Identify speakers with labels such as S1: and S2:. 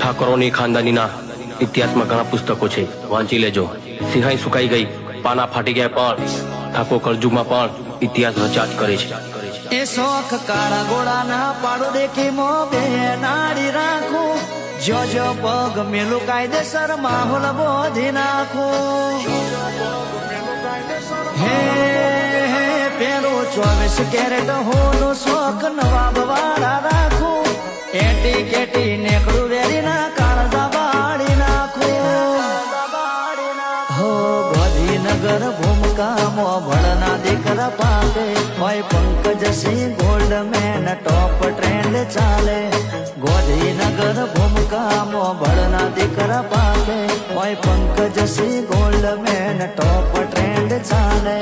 S1: ઠાકોરોની ખાનદાનીના ઇતિહાસમાં ઘણા પુસ્તકો છે, વાંચી લેજો. સિંહાઈ સુકાઈ ગઈ, પાના ફાટી ગયા, પણ ઠાકોર કળજુગમાં પણ ઇતિહાસ રચ્યા જ કરે છે.
S2: એ શોખ કાળા ગોળાના પાડો દેખી મો બે નાડી રાખું, જો જો પગ મેલું કાયદેસર માહોલ બોધી નાખું. હે પેલું 24 કેરેટ હોનું શોખ નવાબ વાળા રાખું, એટી કેટી નેકડું વેરીના કાળજા બાળી નાખું. હો ગાંધીનગર ભૂમકામો ભળના દીકરા પાકે હોય, પંકજસિંહ ગોલ્ડ મેન ટોપ ટ્રેન્ડ ચાલે. ગાંધીનગર ભૂમકામો ભળના દીકરા પાકે હોય, પંકજસિંહ ગોલ્ડ મેન ટોપ ટ્રેન્ડ ચાલે.